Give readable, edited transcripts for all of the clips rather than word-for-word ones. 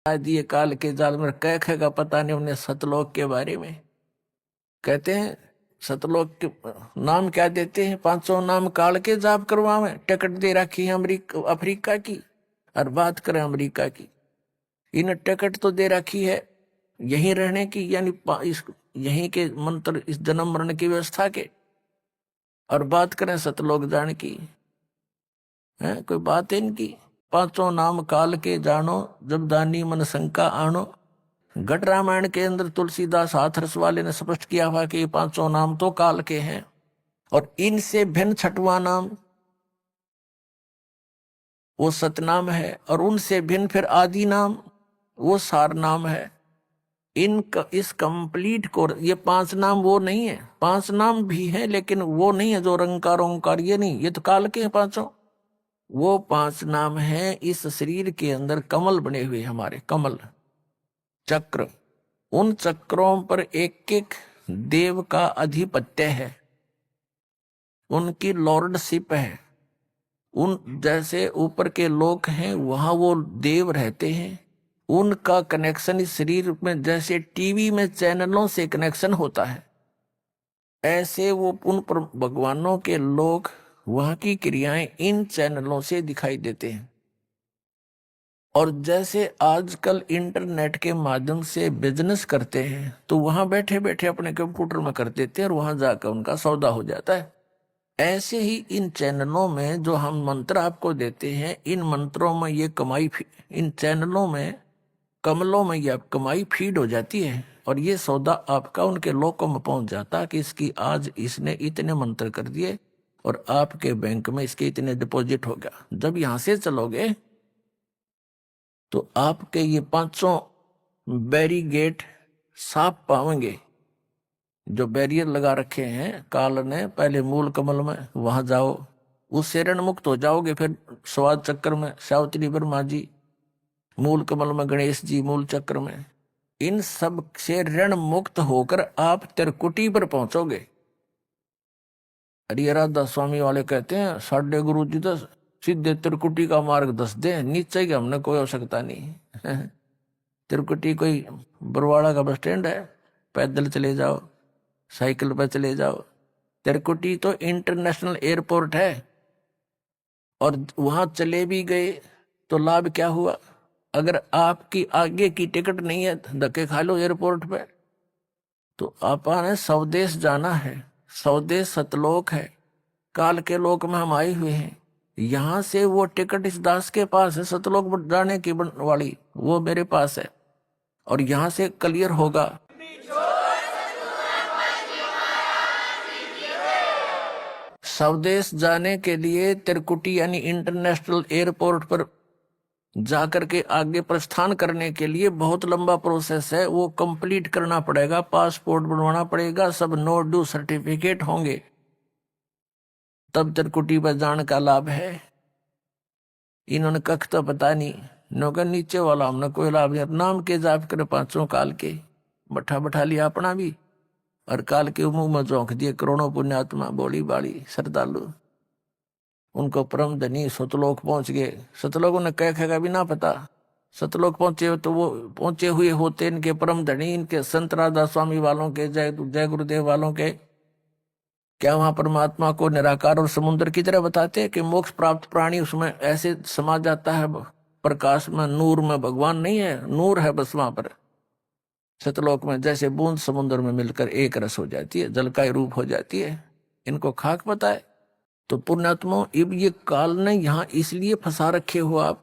दिए काल के जाल में, कह का पता नहीं उन्हें सतलोक के बारे में। कहते हैं सतलोक के नाम क्या देते हैं, 500 नाम काल के जाप करवावे, टिकट दे रखी है अमरीका अफ्रीका की। और बात करें अमरीका की, इन टिकट तो दे रखी है यहीं रहने की, यानी इस यहीं के मंत्र इस जन्म मरण की व्यवस्था के। और बात करें सतलोक जान की, है कोई बात है इनकी। 500 नाम काल के जानो, जब दानी मन शंका आनो। घट रामायण के अंदर तुलसीदास हाथरस वाले ने स्पष्ट किया हुआ कि ये 500 नाम तो काल के हैं, और इनसे भिन्न छठवां नाम वो सतनाम है, और उनसे भिन्न फिर आदि नाम वो सार नाम है। इस कंप्लीट को ये 5 नाम वो नहीं है, 5 नाम भी हैं लेकिन वो नहीं है जो रंकार ओंकार, ये नहीं, ये तो काल के हैं 500। वो 5 नाम हैं इस शरीर के अंदर कमल बने हुए, हमारे कमल चक्र। उन चक्रों पर एक एक देव का अधिपत्य है, उनकी लॉर्डशिप है। उन जैसे ऊपर के लोक हैं वहां वो देव रहते हैं, उनका कनेक्शन इस शरीर में जैसे टीवी में चैनलों से कनेक्शन होता है, ऐसे वो उन पर भगवानों के लोग वहां की क्रियाएं इन चैनलों से दिखाई देते हैं। और जैसे आजकल इंटरनेट के माध्यम से बिजनेस करते हैं तो वहां बैठे बैठे अपने कंप्यूटर में कर देते हैं और वहां जाकर उनका सौदा हो जाता है। ऐसे ही इन चैनलों में जो हम मंत्र आपको देते हैं, इन मंत्रों में ये कमाई, इन चैनलों में कमलों में ये कमाई फीड हो जाती है, और ये सौदा आपका उनके लोगों में पहुंच जाता है कि इसकी आज इसने इतने मंत्र कर दिए और आपके बैंक में इसके इतने डिपॉजिट हो गया। जब यहां से चलोगे तो आपके ये 500 बैरीगेट साफ पाएंगे, जो बैरियर लगा रखे हैं काल ने। पहले मूल कमल में वहां जाओ, उससे ऋण मुक्त हो जाओगे। फिर स्वाद चक्र में सावित्री वर्मा जी, मूल कमल में गणेश जी, मूल चक्र में, इन सब से ऋण मुक्त होकर आप त्रिकुटी पर पहुंचोगे। हरिहरादा स्वामी वाले कहते हैं साढ़े गुरु जी तो सीधे त्रिकुटी का मार्ग दस दे, नीचे की हमने कोई आवश्यकता नहीं। त्रिकुटी कोई बरवाड़ा का बस स्टैंड है, पैदल चले जाओ, साइकिल पर चले जाओ। त्रिकुटी तो इंटरनेशनल एयरपोर्ट है, और वहां चले भी गए तो लाभ क्या हुआ? अगर आपकी आगे की टिकट नहीं है, धक्के खा लो एयरपोर्ट पे। तो आपने स्वदेश जाना है, स्वदेश सतलोक है, काल के लोक में हम आए हुए हैं। यहां से वो टिकट इस दास के पास है, सतलोक जाने की वाली वो मेरे पास है, और यहां से क्लियर होगा। स्वदेश जाने के लिए त्रिकुटी यानी इंटरनेशनल एयरपोर्ट पर जाकर के आगे प्रस्थान करने के लिए बहुत लंबा प्रोसेस है, वो कंप्लीट करना पड़ेगा, पासपोर्ट बनवाना पड़ेगा, सब नो ड्यू सर्टिफिकेट होंगे, तब त्रिकुटी पर जाने का लाभ है। इन्होंने कख तो पता नहीं, नौकर नीचे वाला हमने कोई लाभ नहीं। नाम के जाप करे 500 काल के, बैठा बैठा लिया अपना भी, और काल के मुंह में झोंक दिए करोड़ों पुण्यात्मा, बोली बाड़ी श्रद्धालु, उनको परम धनी सतलोक पहुंच गए। सतलोक ने कह का भी ना पता, सतलोक पहुंचे तो वो पहुंचे हुए होते इनके परम धनी, इनके संत राधा स्वामी वालों के, जय जय गुरुदेव वालों के। क्या वहां परमात्मा को निराकार और समुद्र की तरह बताते हैं कि मोक्ष प्राप्त प्राणी उसमें ऐसे समा जाता है प्रकाश में, नूर में? भगवान नहीं है, नूर है बस वहां पर सतलोक में। जैसे बूंद समुद्र में मिलकर एक रस हो जाती है, जल का रूप हो जाती है, इनको खाक पता है। तो पुण्यात्मा, अब ये काल ने यहां इसलिए फंसा रखे हो आप,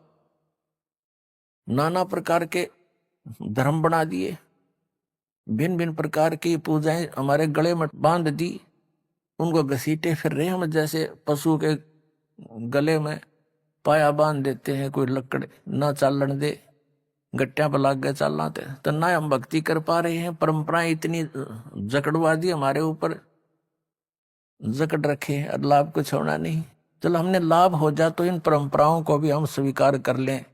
नाना प्रकार के धर्म बना दिए, भिन्न भिन्न प्रकार की पूजाएं हमारे गले में बांध दी, उनको घसीटे फिर रहे हम, जैसे पशु के गले में पाया बांध देते हैं, कोई लकड़ ना चालन दे, गट्टिया पर लाग गए चालना तो ना हम भक्ति कर पा रहे हैं। परंपराएं इतनी जकड़वा दी हमारे ऊपर, जकड़ रखे, और लाभ कुछ होना नहीं। चलो हमने लाभ हो जा तो इन परंपराओं को भी हम स्वीकार कर लें,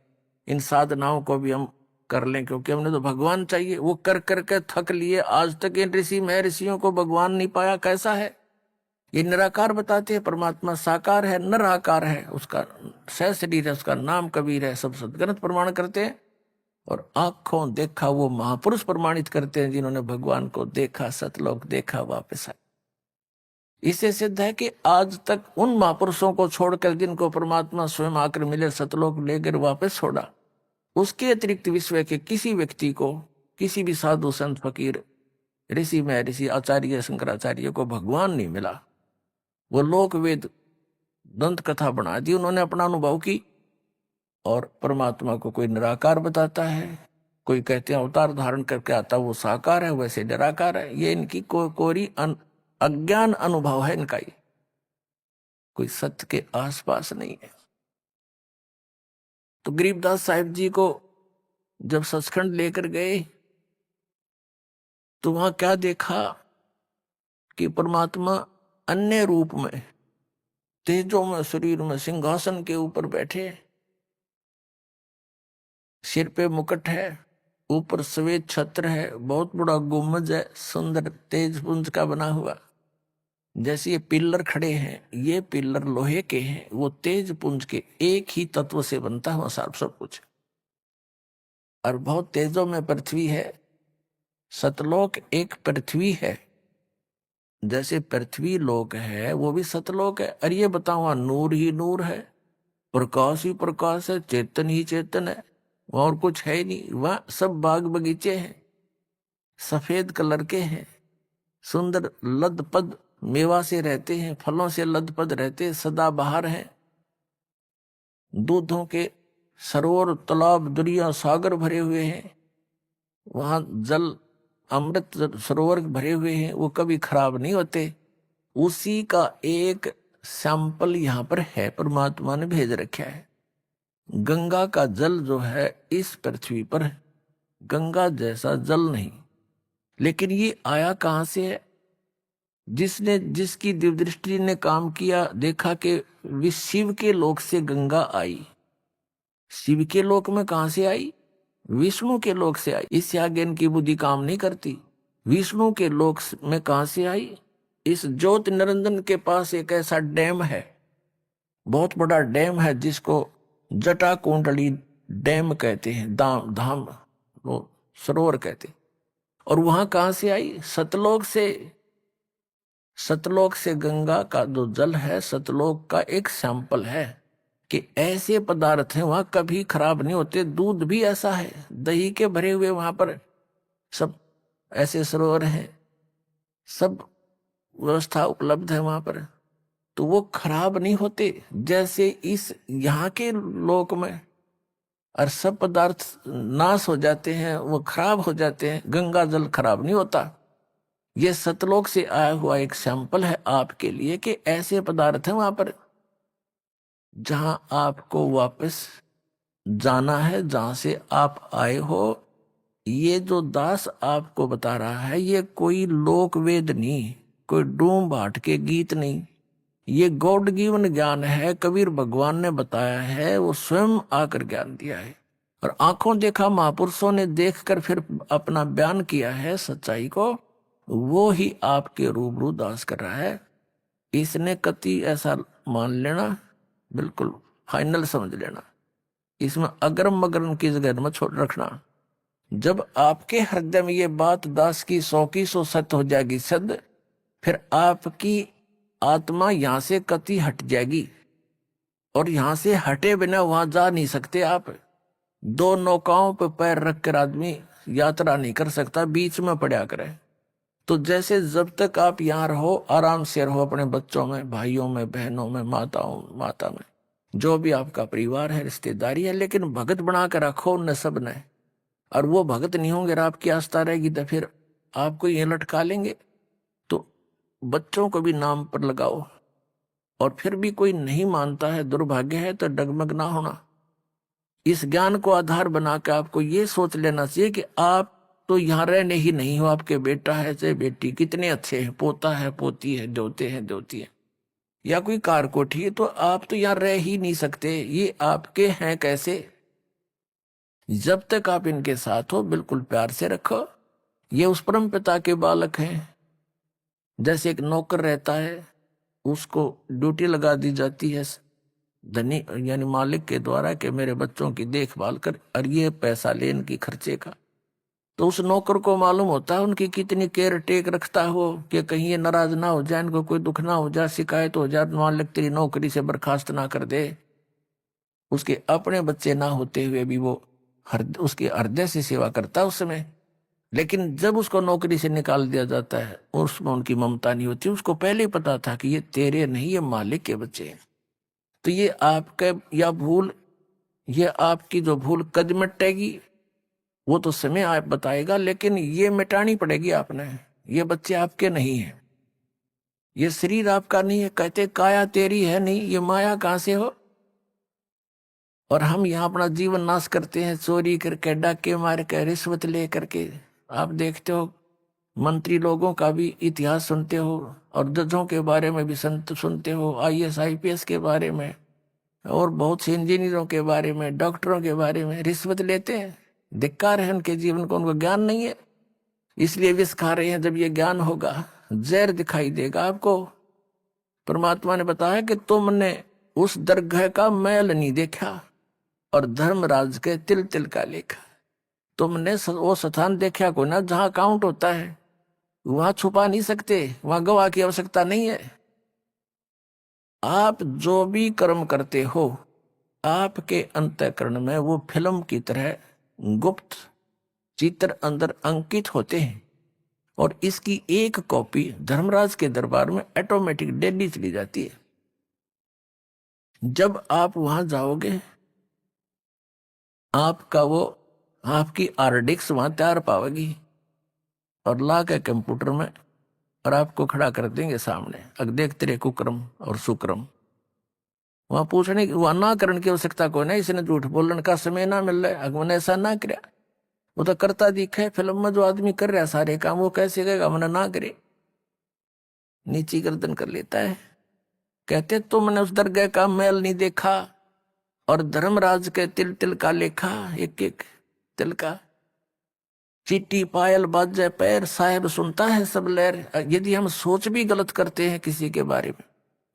इन साधनाओं को भी हम कर लें, क्योंकि हमने तो भगवान चाहिए। वो कर करके थक लिए, आज तक इन ऋषि में ऋषियों को भगवान नहीं पाया। कैसा है ये? निराकार बताते हैं, परमात्मा साकार है, निराकार है, उसका सह शरीर है, उसका नाम कबीर है, सब सदग्रंथ प्रमाण करते हैं। और आंखों देखा वो महापुरुष प्रमाणित करते हैं जिन्होंने भगवान को देखा, सतलोक देखा, वापस आए। इससे सिद्ध है कि आज तक उन महापुरुषों को छोड़कर जिनको परमात्मा स्वयं आकर मिले, सतलोक लेकर वापस छोड़ा, उसके अतिरिक्त विश्व के किसी व्यक्ति को, किसी भी साधु संत फकीर ऋषि में ऋषि आचार्य शंकराचार्य को भगवान नहीं मिला। वो लोक वेद दंत कथा बना दी उन्होंने, अपना अनुभव की, और परमात्मा को कोई निराकार बताता है, कोई कहते हैं अवतार धारण करके आता वो साकार है, वैसे निराकार है। ये इनकी कोरी अज्ञान अनुभव है इनका, ये कोई सत्य के आसपास नहीं है। तो गरीबदास साहिब जी को जब सचखंड लेकर गए तो वहां क्या देखा कि परमात्मा अन्य रूप में तेजों में, शरीर में, सिंहासन के ऊपर बैठे, सिर पे मुकुट है, ऊपर सफेद छत्र है, बहुत बड़ा गुम्बद है, सुंदर तेज पुंज का बना हुआ। जैसे ये पिल्लर खड़े हैं, ये पिल्लर लोहे के हैं, वो तेज पुंज के एक ही तत्व से बनता है सब कुछ। और बहुत तेजों में पृथ्वी है। सतलोक एक पृथ्वी है, जैसे पृथ्वी लोक है वो भी सतलोक है। और ये बताओ, नूर ही नूर है, प्रकाश ही प्रकाश है, चेतन ही चेतन है, और कुछ है ही नहीं। वह सब बाग बगीचे हैं, सफेद कलर के हैं, सुंदर लदपद मेवा से रहते हैं, फलों से लदपद रहते हैं, सदा बहार हैं। दूधों के सरोवर, तालाब, दरिया, सागर भरे हुए हैं। वहां जल अमृत सरोवर भरे हुए हैं, वो कभी खराब नहीं होते। उसी का एक सैंपल यहाँ पर है, परमात्मा ने भेज रखा है। गंगा का जल जो है इस पृथ्वी पर है, गंगा जैसा जल नहीं। लेकिन ये आया कहां से है? जिसकी दिव्य दृष्टि ने काम किया, देखा कि शिव के लोक से गंगा आई। शिव के लोक में कहां से आई? विष्णु के लोक से आई। इससे आगे इनकी बुद्धि काम नहीं करती। विष्णु के लोक में कहां से आई? इस ज्योति निरंजन के पास एक ऐसा डैम है, बहुत बड़ा डैम है, जिसको जटा कुंडली डैम कहते हैं, धाम वो सरोवर कहते। और वहां कहां से आई? सतलोक से। सतलोक से गंगा का जो जल है, सतलोक का एक सैंपल है कि ऐसे पदार्थ हैं वहां कभी खराब नहीं होते। दूध भी ऐसा है, दही के भरे हुए वहां पर सब ऐसे सरोवर हैं, सब व्यवस्था उपलब्ध है वहां पर, तो वो खराब नहीं होते। जैसे इस यहाँ के लोक में और सब पदार्थ नाश हो जाते हैं, वो खराब हो जाते हैं, गंगा जल खराब नहीं होता। ये सतलोक से आया हुआ एक सैंपल है आपके लिए कि ऐसे पदार्थ हैं वहां पर जहां आपको वापस जाना है, जहां से आप आए हो। ये जो दास आपको बता रहा है, ये कोई लोक वेद नहीं, कोई डूम भाट के गीत नहीं, ये गॉड गिवन ज्ञान है। कबीर भगवान ने बताया है, वो स्वयं आकर ज्ञान दिया है। और आंखों देखा महापुरुषों ने देखकर फिर अपना बयान किया है सच्चाई को, वो ही आपके रूबरू दास कर रहा है। इसने कति ऐसा मान लेना, बिल्कुल फाइनल समझ लेना, इसमें अगरम मगरम की जगह में छोड़ रखना। जब आपके हृदय में ये बात दास की 100 सत्य हो जाएगी सिद्ध, फिर आपकी आत्मा यहां से कति हट जाएगी, और यहां से हटे बिना वहां जा नहीं सकते आप। 2 नौकाओं पर पैर रखकर आदमी यात्रा नहीं कर सकता, बीच में पड़ा करे। तो जैसे जब तक आप यहाँ रहो, आराम से रहो अपने बच्चों में, भाइयों में, बहनों में, माता में, जो भी आपका परिवार है, रिश्तेदारी है, लेकिन भगत बना कर रखो उन सब ने। और वो भगत नहीं होंगे और आपकी आस्था रहेगी तो फिर आपको ये लटका लेंगे। तो बच्चों को भी नाम पर लगाओ, और फिर भी कोई नहीं मानता है, दुर्भाग्य है, तो डगमग ना होना। इस ज्ञान को आधार बनाकर आपको ये सोच लेना चाहिए कि आप तो यहाँ रहने ही नहीं हो, आपके बेटा है चाहे बेटी, कितने अच्छे हैं, पोता है, पोती है, दोते हैं, दोती है, या कोई कार कोठी है, तो आप तो यहाँ रह ही नहीं सकते। ये आपके हैं कैसे? जब तक आप इनके साथ हो, बिल्कुल प्यार से रखो। ये उस परम पिता के बालक हैं। जैसे एक नौकर रहता है, उसको ड्यूटी लगा दी जाती है, धनी यानी मालिक के द्वारा कि मेरे बच्चों की देखभाल कर, और ये पैसा ले इनकी खर्चे का। तो उस नौकर को मालूम होता है उनकी कितनी केयर टेक रखता हो कि कहीं ये नाराज ना हो जाए, इनको कोई दुख ना हो जाए, शिकायत हो जाए, मालिक तेरी नौकरी से बर्खास्त ना कर दे। उसके अपने बच्चे ना होते हुए भी वो उसके हृदय से सेवा करता है उस समय। लेकिन जब उसको नौकरी से निकाल दिया जाता है और उसमें उनकी ममता नहीं होती, उसको पहले ही पता था कि ये तेरे नहीं, ये मालिक के बच्चे हैं। तो ये आपके या भूल, ये आपकी जो भूल कद मिटेगी वो तो समय आप बताएगा, लेकिन ये मिटानी पड़ेगी आपने। ये बच्चे आपके नहीं हैं, ये शरीर आपका नहीं है। कहते काया तेरी है नहीं, ये माया कहां से हो। और हम यहाँ अपना जीवन नाश करते हैं, चोरी करके, डाके मार के, रिश्वत ले करके। आप देखते हो मंत्री लोगों का भी इतिहास सुनते हो, और जजों के बारे में भी सुनते हो, आईएएस आईपीएस के बारे में, और बहुत से इंजीनियरों के बारे में, डॉक्टरों के बारे में रिश्वत लेते हैं। धिक्कार है उनके जीवन को, उनको ज्ञान नहीं है, इसलिए विष खा रहे हैं। जब ये ज्ञान होगा जहर दिखाई देगा आपको। परमात्मा ने बताया कि तुमने उस दरगाह का मैल नहीं देखा और धर्मराज के तिल तिल का लेखा। तुमने वो स्थान देखा को ना जहां काउंट होता है, वहां छुपा नहीं सकते, वहां गवाह की आवश्यकता नहीं है। आप जो भी कर्म करते हो आपके अंतःकरण में वो फिल्म की तरह गुप्त चित्र अंदर अंकित होते हैं, और इसकी एक कॉपी धर्मराज के दरबार में ऑटोमेटिक डेली चली जाती है। जब आप वहां जाओगे आपका वो आपकी आरडिक्स वहां तैयार पावेगी और ला के कंप्यूटर में, और आपको खड़ा कर देंगे सामने, अब देख तेरे कुक्रम और सुक्रम। वहां पूछने की, वहां ना करने की आवश्यकता कोई नहीं, इसने झूठ बोलने का समय ना मिल रहा है, अगमन ऐसा ना करे। वो तो करता दिखे फिल्म में, जो आदमी कर रहा है सारे काम, वो कैसे कहेगा मैंने ना करे। नीची गर्दन कर लेता है। कहते तुमने उस दरगाह का मैल नहीं देखा और धर्मराज के तिल तिल का लेखा, एक एक तिल का। चीटी पायल बाजे पैर, साहेब सुनता है सब लहर। यदि हम सोच भी गलत करते हैं किसी के बारे में,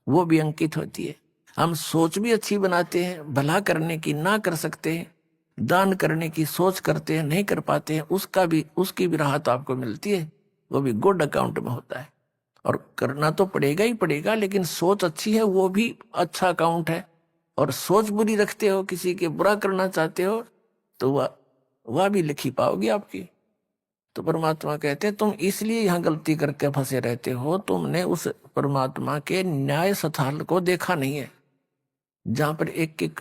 वो भी अंकित होती है। हम सोच भी अच्छी बनाते हैं, भला करने की ना कर सकते हैं, दान करने की सोच करते हैं नहीं कर पाते हैं, उसकी भी राहत आपको मिलती है, वो भी गुड अकाउंट में होता है। और करना तो पड़ेगा ही पड़ेगा, लेकिन सोच अच्छी है वो भी अच्छा अकाउंट है। और सोच बुरी रखते हो, किसी के बुरा करना चाहते हो, तो वह भी लिखी पाओगी आपकी। तो परमात्मा कहते हैं तुम इसलिए यहां गलती करके फंसे रहते हो, तुमने उस परमात्मा के न्याय स्थल को देखा नहीं है, जहां पर एक एक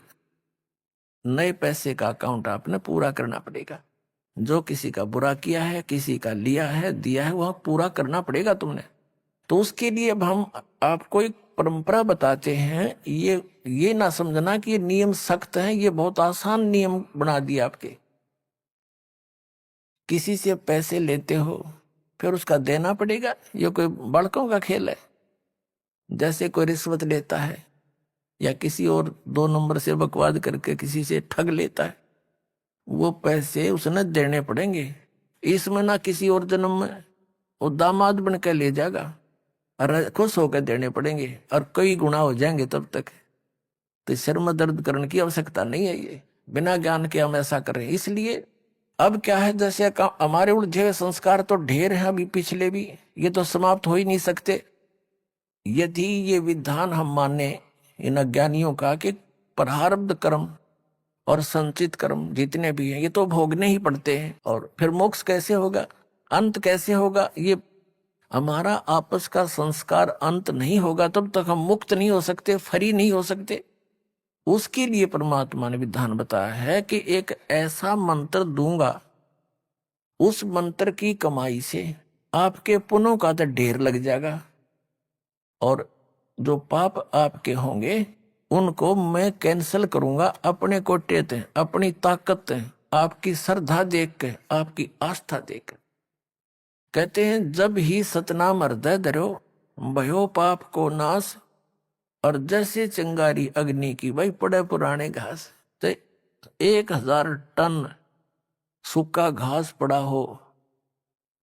नए पैसे का अकाउंट आपने पूरा करना पड़ेगा। जो किसी का बुरा किया है, किसी का लिया है, दिया है, वह पूरा करना पड़ेगा तुमने। तो उसके लिए अब हम आपको एक परंपरा बताते हैं। ये ना समझना कि ये नियम सख्त हैं, ये बहुत आसान नियम बना दिए आपके। किसी से पैसे लेते हो फिर उसका देना पड़ेगा, ये कोई बड़कों का खेल है। जैसे कोई रिश्वत लेता है या किसी और 2 नंबर से बकवाद करके किसी से ठग लेता है, वो पैसे उसने देने पड़ेंगे। इसमें ना किसी और जन्म में वो दामाद बन के ले जाएगा और खुश होकर देने पड़ेंगे, और कई गुना हो जाएंगे तब तक। तो सिर में दर्द करने की आवश्यकता नहीं है, ये बिना ज्ञान के हम ऐसा कर रहे हैं। इसलिए अब क्या है, जैसे हमारे उलझे हुए संस्कार तो ढेर है अभी पिछले भी, ये तो समाप्त हो ही नहीं सकते। यदि ये विधान हम माने इन अज्ञानियों का कि प्रारब्ध कर्म और संचित कर्म जितने भी हैं ये तो भोगने ही पड़ते हैं, और फिर मोक्ष कैसे होगा, अंत कैसे होगा, ये हमारा आपस का संस्कार अंत नहीं होगा तब तक हम मुक्त नहीं हो सकते, फ्री नहीं हो सकते। उसके लिए परमात्मा ने विधान बताया है कि एक ऐसा मंत्र दूंगा, उस मंत्र की कमाई से आपके पुण्यों का तो ढेर लग जाएगा, और जो पाप आपके होंगे उनको मैं कैंसिल करूंगा अपने कोटे ते, अपनी ताकत ते, आपकी श्रद्धा देख के, आपकी आस्था देख के। कहते हैं जब ही सतनाम हृदय धरो भयो पाप को नाश, और जैसे चिंगारी अग्नि की भाई पड़े पुराने घास। तो 1000 टन सूखा घास पड़ा हो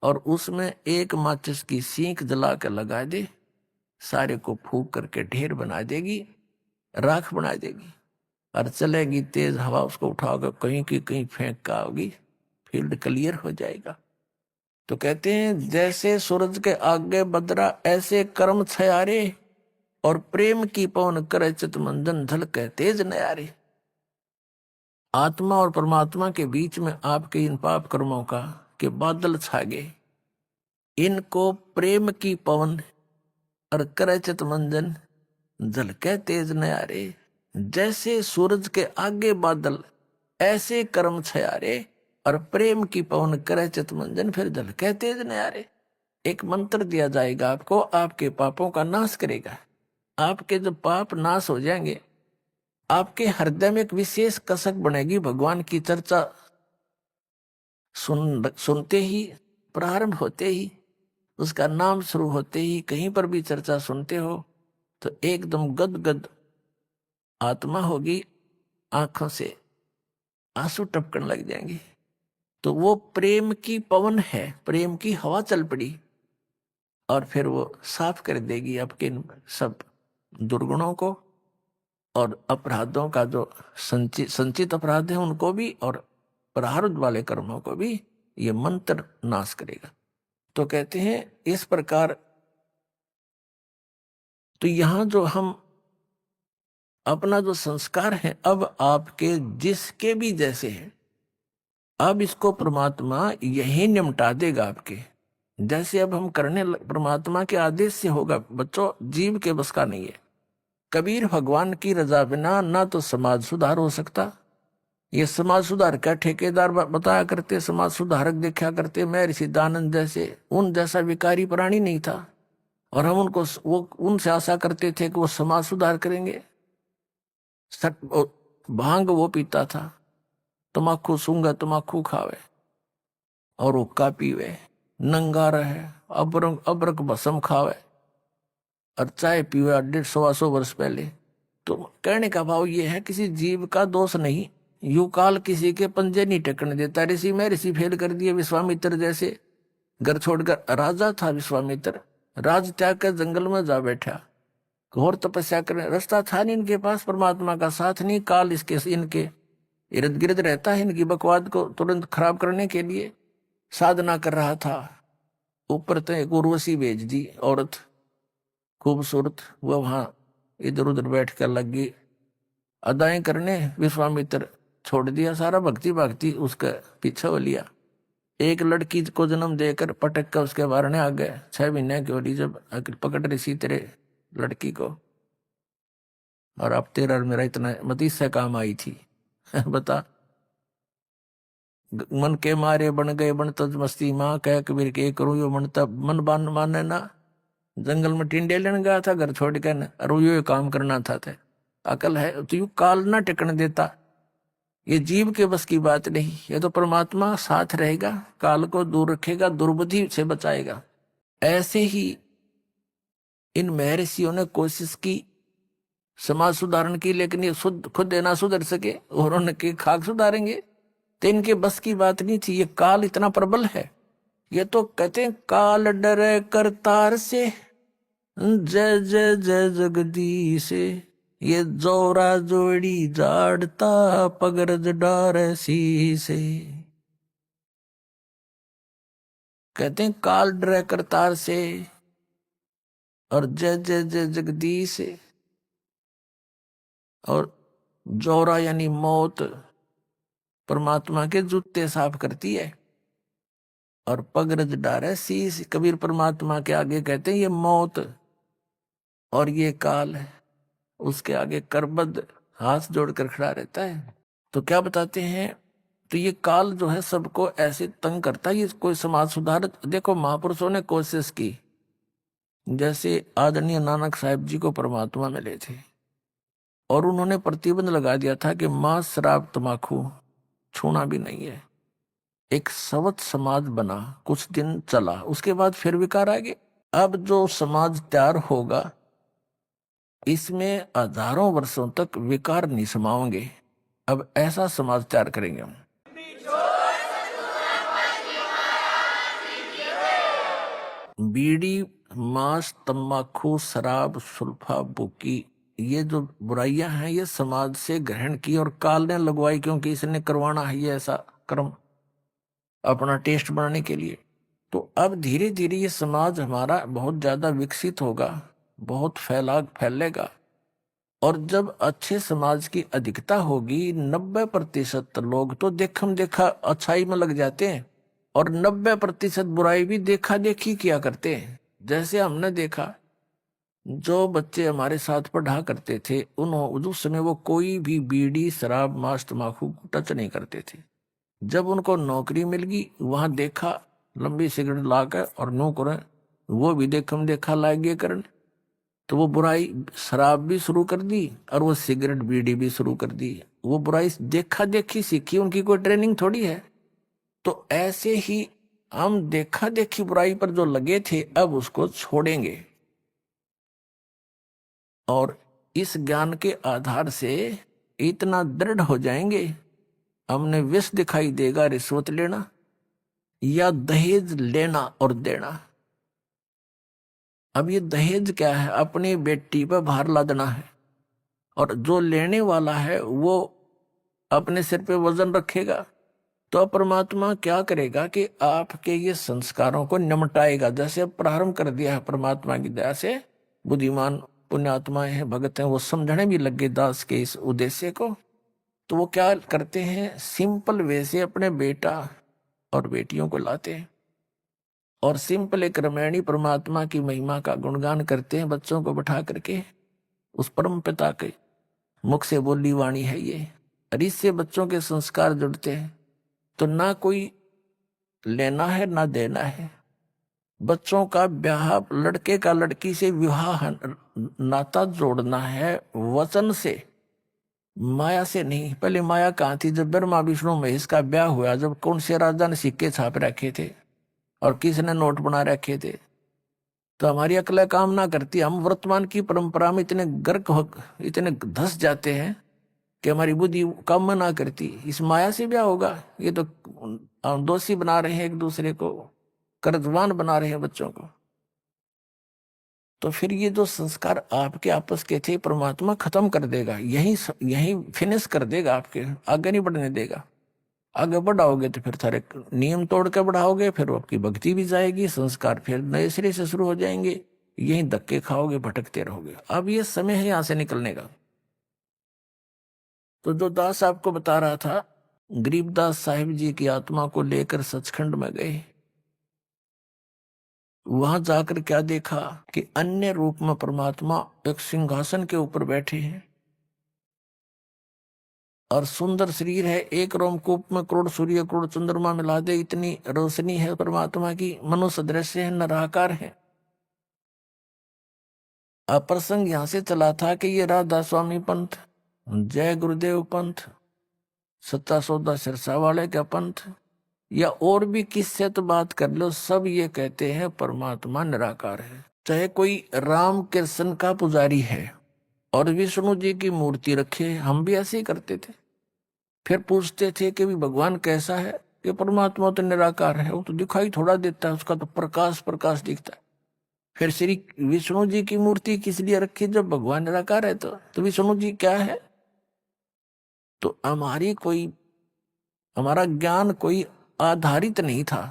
और उसमें एक माचिस की सीख जला कर लगा दे, सारे को फूक करके ढेर बना देगी। राख बना देगी और चलेगी तेज हवा, उसको उठाओगे कहीं की कहीं फेंक का होगी, फील्ड क्लियर हो जाएगा। तो कहते हैं जैसे सूरज के आगे बदरा ऐसे कर्म छयारे, और प्रेम की पवन करे चित मंजन झलके तेज नयारे। आत्मा और परमात्मा के बीच में आपके इन पाप कर्मों का के बादल छा गए, इनको प्रेम की पवन और करे चित मंजन झलके तेज नयारे। जैसे सूरज के आगे बादल ऐसे कर्म छयारे, और प्रेम की पवन करे चित मंजन फिर झलके तेज नयारे। एक मंत्र दिया जाएगा आपको, आपके पापों का नाश करेगा। आपके जब पाप नाश हो जाएंगे, आपके हृदय में एक विशेष कसक बनेगी। भगवान की चर्चा सुनते ही, प्रारंभ होते ही, उसका नाम शुरू होते ही, कहीं पर भी चर्चा सुनते हो तो एकदम गदगद आत्मा होगी, आंखों से आंसू टपकने लग जाएंगे। तो वो प्रेम की पवन है, प्रेम की हवा चल पड़ी, और फिर वो साफ कर देगी आपके इन सब दुर्गुणों को, और अपराधों का जो संचित अपराध है उनको भी, और प्रारब्ध वाले कर्मों को भी ये मंत्र नाश करेगा। तो कहते हैं इस प्रकार, तो यहां जो हम अपना जो संस्कार है, अब आपके जिसके भी जैसे हैं, अब इसको परमात्मा यही निमटा देगा आपके जैसे। अब हम करने परमात्मा के आदेश से होगा बच्चों, जीव के बस का नहीं है। कबीर भगवान की रजा बिना ना तो समाज सुधार हो सकता। ये समाज सुधार का ठेकेदार बताया करते, समाज सुधारक देखा करते महर्षि दयानंद जैसे, उन जैसा विकारी प्राणी नहीं था, और हम उनको वो उनसे आशा करते थे कि वो समाज सुधार करेंगे। भांग वो पीता था, तमाकू सूंगा तमाकू खावे और हुक्का पीवे, नंगा रहे, अबरक अबरक भस्म खावे और चाय पीवे 150 वर्ष पहले। तो कहने का भाव ये है, किसी जीव का दोष नहीं, यू काल किसी के पंजे नहीं टेकने देता। ऋषि में ऋषि फेल कर दिए, विश्वामित्र जैसे घर छोड़कर। राजा था विश्वामित्र, राज त्याग कर जंगल में जा बैठा, घोर तपस्या करने। रास्ता था नहीं इनके पास, परमात्मा का साथ नहीं, काल इसके इनके इर्द गिर्द रहता है, इनकी बकवाद को तुरंत खराब करने के लिए साधना कर रहा था। ऊपर तो एक उर्वशी भेज दी औरत खूबसूरत, वह वहां इधर उधर बैठ कर लगी अदाएं करने। विश्वामित्र छोड़ दिया सारा, भक्ति भक्ति उसका पीछा हो लिया। एक लड़की को जन्म देकर पटक कर उसके मारने आ गए। 6 महीने की हो रही जब पकड़ रही सी तेरे लड़की को, और अब तेरा और मेरा इतना मतीस से काम आई थी। बता, मन के मारे बन गए बन तज मस्ती, माँ कह कबीर के करूं यो मन, तब मन बान माने ना। जंगल में टिंडे लेने गया था घर छोड़ के, और यो काम करना था। अकल है तो यू काल ना टिकने देता। ये जीव के बस की बात नहीं, ये तो परमात्मा साथ रहेगा, काल को दूर रखेगा, दुर्बुद्धि से बचाएगा। ऐसे ही इन महर्षियों ने कोशिश की समाज सुधारण की, लेकिन ये खुद ना सुधर सके और उनके खाक सुधारेंगे तो इनके बस की बात नहीं थी। ये काल इतना प्रबल है। ये तो कहते हैं काल डरे करतार से, जय जय जय जगदीश। ये जोरा जोड़ी जाड़ता पगरज डार सी। कहते हैं काल डरे करतार से और जय जय जय जगदीश। और जोरा यानी मौत परमात्मा के जूते साफ करती है, और पगरज डारे शीश कबीर परमात्मा के आगे कहते हैं ये मौत और ये काल है, उसके आगे करबद्ध हाथ जोड़कर खड़ा रहता है। तो क्या बताते हैं, तो ये काल जो है सबको ऐसे तंग करता है। ये कोई समाज सुधार, देखो महापुरुषों ने कोशिश की, जैसे आदरणीय नानक साहिब जी को परमात्मा मिले थे और उन्होंने प्रतिबंध लगा दिया था कि मांस शराब तमाकू छूना भी नहीं है। एक सवत समाज बना, कुछ दिन चला, उसके बाद फिर विकार आ गए। अब जो समाज तैयार होगा इसमें हजारों वर्षों तक विकार नहीं समाओगे। अब ऐसा समाज तैयार करेंगे हम। बीड़ी मांस तम्बाकू शराब सुल्फा बुकी ये जो बुराइयां हैं ये समाज से ग्रहण की और काल ने लगवाई, क्योंकि इसने करवाना है ये ऐसा कर्म अपना टेस्ट बनाने के लिए। तो अब धीरे धीरे ये समाज हमारा बहुत ज्यादा विकसित होगा, बहुत फैलेगा। और जब अच्छे समाज की अधिकता होगी, 90% लोग तो देखम देखा अच्छाई में लग जाते हैं और 90% बुराई भी देखा देखी किया करते हैं। जैसे हमने देखा, जो बच्चे हमारे साथ पढ़ा करते थे उस समय वो कोई भी बीड़ी शराब मांस तम्बाकू टच नहीं करते थे। जब उनको नौकरी मिल गई, वहां देखा लंबी सिगरेट लाकर और नो करें, वो भी देखम देखा लागे करन, तो वो बुराई शराब भी शुरू कर दी और वो सिगरेट बीड़ी भी शुरू कर दी। वो बुराई देखा देखी सीखी, उनकी कोई ट्रेनिंग थोड़ी है। तो ऐसे ही हम देखा देखी बुराई पर जो लगे थे अब उसको छोड़ेंगे और इस ज्ञान के आधार से इतना दृढ़ हो जाएंगे, हमने विष दिखाई देगा रिश्वत लेना या दहेज लेना और देना। अब ये दहेज क्या है? अपनी बेटी पर भार लादना है, और जो लेने वाला है वो अपने सिर पे वजन रखेगा। तो परमात्मा क्या करेगा कि आपके ये संस्कारों को निमटाएगा। जैसे अब प्रारंभ कर दिया है परमात्मा की दया से, बुद्धिमान पुण्यात्माएं हैं, भगत हैं, वो समझने भी लगे दास के इस उद्देश्य को। तो वो क्या करते हैं, सिंपल वे से अपने बेटा और बेटियों को लाते हैं और सिंपल एक रामायणी परमात्मा की महिमा का गुणगान करते हैं बच्चों को बैठा करके। उस परम पिता के मुख से बोली वाणी है ये, और इससे बच्चों के संस्कार जुड़ते हैं। तो ना कोई लेना है ना देना है। बच्चों का ब्याह, लड़के का लड़की से विवाह नाता जोड़ना है वचन से, माया से नहीं। पहले माया कहाँ थी? जब ब्रह्मा विष्णु महेश का ब्याह हुआ, जब कौन से राजा ने सिक्के छाप रखे थे और किसने नोट बना रखे थे, तो हमारी अक्ल काम ना करती। हम वर्तमान की परंपरा में इतने गर्क हो, इतने धस जाते हैं कि हमारी बुद्धि काम ना करती। इस माया से ब्याह होगा? ये तो हम दोषी बना रहे हैं एक दूसरे को, कर्जवान बना रहे हैं बच्चों को। तो फिर ये जो संस्कार आपके आपस के थे परमात्मा खत्म कर देगा, यही यही फिनिश कर देगा, आपके आगे नहीं बढ़ने देगा। आगे बढ़ाओगे तो फिर सारे नियम तोड़ के बढ़ाओगे, फिर आपकी भक्ति भी जाएगी, संस्कार फिर नए सिरे से शुरू हो जाएंगे, यही धक्के खाओगे, भटकते रहोगे। अब ये समय है यहां से निकलने का। तो जो दास आपको बता रहा था, गरीबदास साहिब जी की आत्मा को लेकर सचखंड में गए। वहां जाकर क्या देखा कि अन्य रूप में परमात्मा एक सिंहासन के ऊपर बैठे हैं और सुंदर शरीर है। एक रोमकूप में करोड़ सूर्य करोड़ चंद्रमा मिला दे इतनी रोशनी है परमात्मा की। मनुष्य दृश्य है, निराकार है। प्रसंग यहां से चला था कि ये राधा स्वामी पंथ, जय गुरुदेव पंथ, सत्ता सौदा सिरसा वाले का पंथ, या और भी किससे तो बात कर लो, सब ये कहते हैं परमात्मा निराकार है। चाहे कोई राम कृष्ण का पुजारी है और विष्णु जी की मूर्ति रखे, हम भी ऐसे ही करते थे। फिर पूछते थे कि भी भगवान कैसा है? कि परमात्मा तो निराकार है, वो तो दिखाई थोड़ा देता है, उसका तो प्रकाश प्रकाश दिखता है। फिर श्री विष्णु जी की मूर्ति किस लिए रखी जब भगवान निराकार है? तो विष्णु जी क्या है? तो हमारा ज्ञान कोई आधारित नहीं था।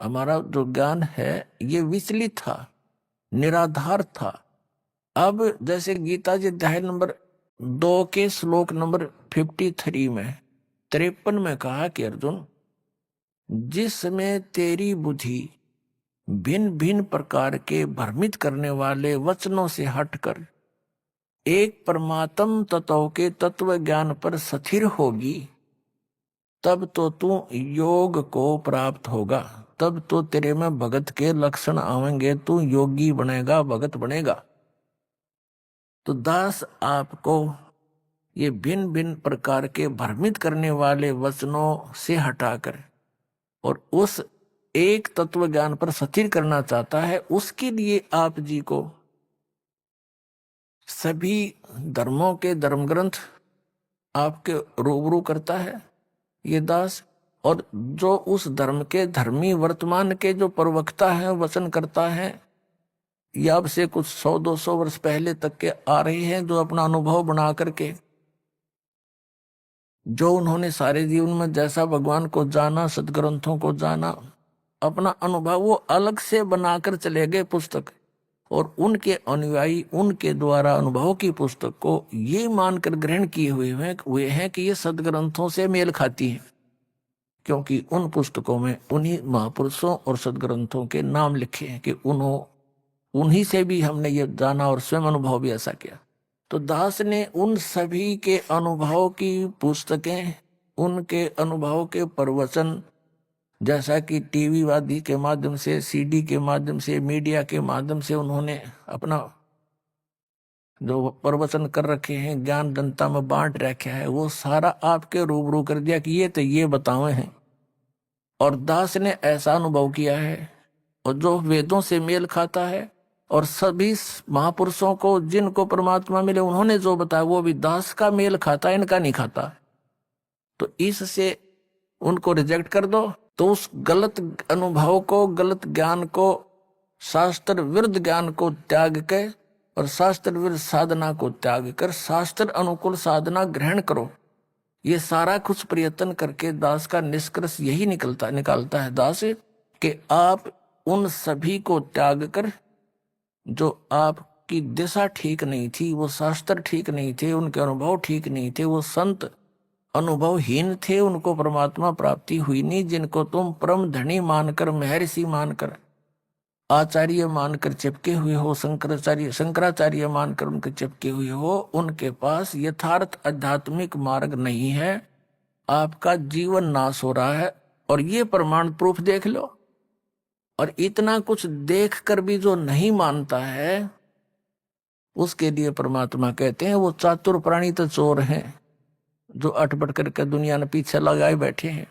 हमारा जो ज्ञान है ये विचलित था, निराधार था। अब जैसे गीता जी अध्याय नंबर 2 के श्लोक नंबर 53 में 53 में कहा कि अर्जुन, जिसमें तेरी बुद्धि भिन्न भिन्न प्रकार के भ्रमित करने वाले वचनों से हटकर एक परमात्म तत्व के तत्व ज्ञान पर स्थिर होगी, तब तो तू योग को प्राप्त होगा। तब तो तेरे में भगत के लक्षण आवेंगे, तू योगी बनेगा, भगत बनेगा। तो दास आपको ये भिन्न भिन्न प्रकार के भ्रमित करने वाले वचनों से हटाकर और उस एक तत्व ज्ञान पर स्थिर करना चाहता है। उसके लिए आप जी को सभी धर्मों के धर्म ग्रंथ आपके रूबरू करता है ये दास। और जो उस धर्म के धर्मी वर्तमान के जो प्रवक्ता है, वचन करता है, ये अब से कुछ 100-200 वर्ष पहले तक के आ रहे हैं, जो अपना अनुभव बना करके, जो उन्होंने सारे जीवन में जैसा भगवान को जाना, सदग्रंथों को जाना, अपना अनुभव वो अलग से बनाकर चले गए पुस्तक। और उनके अनुयायी उनके द्वारा अनुभव की पुस्तक को ये मानकर ग्रहण किए हुए हैं कि ये सदग्रंथों से मेल खाती है, क्योंकि उन पुस्तकों में उन्हीं महापुरुषों और सदग्रंथों के नाम लिखे हैं कि उन्हीं से भी हमने ये जाना और स्वयं अनुभव भी ऐसा किया। तो दास ने उन सभी के अनुभव की पुस्तकें, उनके अनुभव के प्रवचन, जैसा कि टीवी वादी के माध्यम से, सीडी के माध्यम से, मीडिया के माध्यम से उन्होंने अपना जो प्रवचन कर रखे हैं, ज्ञान जनता में बांट रखा है, वो सारा आपके रूबरू कर दिया कि ये तो ये बताए हैं। और दास ने ऐसा अनुभव किया है और जो वेदों से मेल खाता है, और सभी महापुरुषों को जिनको परमात्मा मिले उन्होंने जो बताया वो भी दास का मेल खाता, इनका नहीं खाता। तो इससे उनको रिजेक्ट कर दो, तो उस गलत अनुभव को, गलत ज्ञान को, शास्त्र विरुद्ध ज्ञान को त्याग के और शास्त्र विरुद्ध साधना को त्याग कर शास्त्र अनुकूल साधना ग्रहण करो। ये सारा कुछ प्रयत्न करके दास का निष्कर्ष यही निकालता है दास, कि आप उन सभी को त्याग कर, जो आपकी दिशा ठीक नहीं थी, वो शास्त्र ठीक नहीं थे, उनके अनुभव ठीक नहीं थे, वो संत अनुभवहीन थे, उनको परमात्मा प्राप्ति हुई नहीं, जिनको तुम परम धनी मानकर, महर्षि मानकर, आचार्य मानकर चिपके हुए हो, शंकराचार्य मानकर उनके चिपके हुए हो, उनके पास यथार्थ आध्यात्मिक मार्ग नहीं है, आपका जीवन नाश हो रहा है। और ये प्रमाण प्रूफ देख लो। और इतना कुछ देख कर भी जो नहीं मानता है, उसके लिए परमात्मा कहते हैं वो चातुर प्राणी तो चोर हैं, जो अटपट करके दुनिया ने पीछे लगाए बैठे हैं।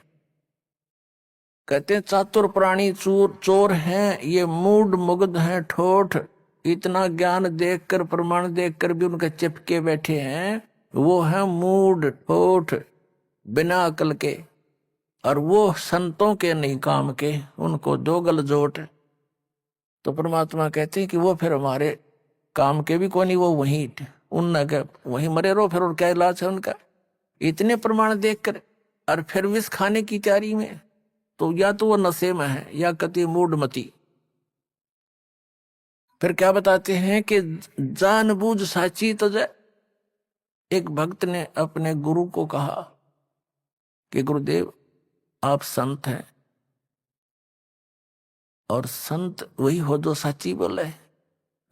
कहते हैं चातुर प्राणी चोर हैं, ये मूड मुग्ध हैं, ठोठ, इतना ज्ञान देखकर, प्रमाण देखकर भी उनके चिपके बैठे हैं, वो है मूड ठोठ, बिना अकल के, और वो संतों के नहीं काम के, उनको दो गल जोट। तो परमात्मा कहते हैं कि वो फिर हमारे काम के भी कोई नहीं, वो वहीं मरे रहो, फिर और क्या इलाज है उनका। इतने प्रमाण देखकर और फिर विष खाने की तैयारी में, तो या तो वो नशे में है या कति मूढ़मती। फिर क्या बताते हैं कि जानबूझ साची तजय। एक भक्त ने अपने गुरु को कहा कि गुरुदेव आप संत हैं, और संत वही हो जो सच्ची बोले।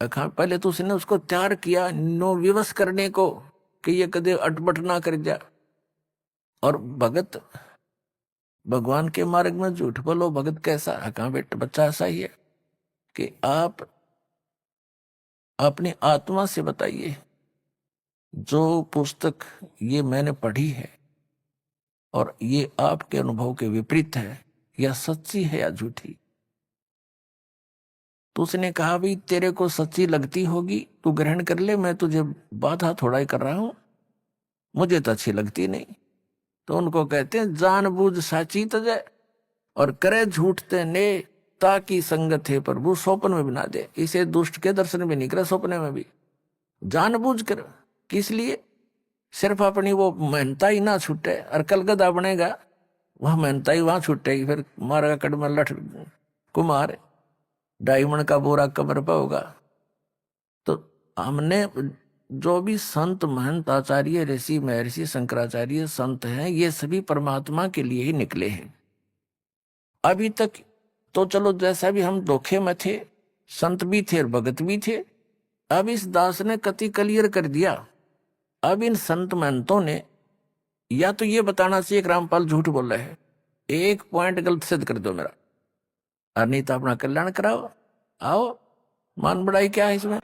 पहले तो उसने उसको तैयार किया नो विवश करने को, कि ये कदे अटपट ना कर जा। और भगत भगवान के मार्ग में झूठ बोलो, भगत कैसा? कहा बेटा बच्चा ऐसा ही है कि आप अपनी आत्मा से बताइए, जो पुस्तक ये मैंने पढ़ी है और ये आपके अनुभव के विपरीत है, या सच्ची है या झूठी। तो उसने कहा भाई तेरे को सच्ची लगती होगी तू ग्रहण कर ले, मैं तुझे बाधा थोड़ा ही कर रहा हूं, मुझे तो अच्छी लगती नहीं। तो उनको कहते हैं जानबूझ साची तजय और करे झूठ ते ने, ताकि संगत है प्रभु स्वप्न में भी ना दे। इसे दुष्ट के दर्शन भी नहीं करे, स्वप्न में भी जानबूझ कर। किस लिए? सिर्फ अपनी वो मेहनता ही ना छूटे, और कलगदा बनेगा वह मेहनता ही वहां छूटेगी, फिर मारेगा कड़मा लठ कुमार, डायमंड का बोरा कमर पर होगा। तो हमने जो भी संत महंत आचार्य ऋषि महर्षि शंकराचार्य संत हैं, ये सभी परमात्मा के लिए ही निकले हैं। अभी तक तो चलो जैसा भी हम धोखे में थे, संत भी थे और भगत भी थे। अब इस दास ने कति क्लियर कर दिया। अब इन संत महंतों ने या तो ये बताना चाहिए कि रामपाल झूठ बोल रहे हैं, एक पॉइंट गलत सिद्ध कर दो मेरा, और नहीं तो अपना कल्याण कराओ। आओ, मान बढ़ाई क्या है इसमें?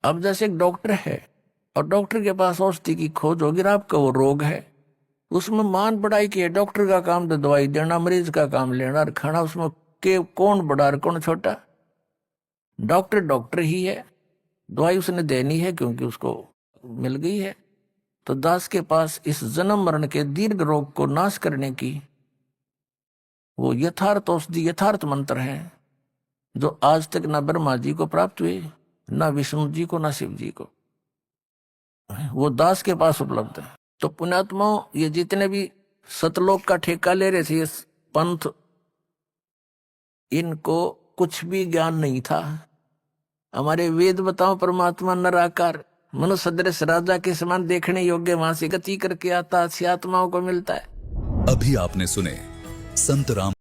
अब जैसे एक डॉक्टर है और डॉक्टर के पास औषधि की खोज होगी, आपका वो रोग है, उसमें मान बढ़ाई की है। डॉक्टर का काम तो दवाई देना, मरीज का काम लेना और खाना, उसमें के कौन बड़ा और कौन छोटा? डॉक्टर डॉक्टर ही है, दवाई उसने देनी है क्योंकि उसको मिल गई है। तो दास के पास इस जन्म मरण के दीर्घ रोग को नाश करने की वो यथार्थ औषधि यथार्थ मंत्र हैं जो आज तक ना ब्रह्मा जी को प्राप्त हुए, ना विष्णु जी को, ना शिव जी को। वो दास के पास उपलब्ध है। तो पुण्यात्माओं, ये जितने भी सतलोक का ठेका ले रहे थे ये पंथ, इनको कुछ भी ज्ञान नहीं था। हमारे वेद बताओ, परमात्मा नराकार मनुष्य सदृश राजा के समान देखने योग्य, वहां से गति करके आता, आत्माओं को मिलता है। अभी आपने सुने संत राम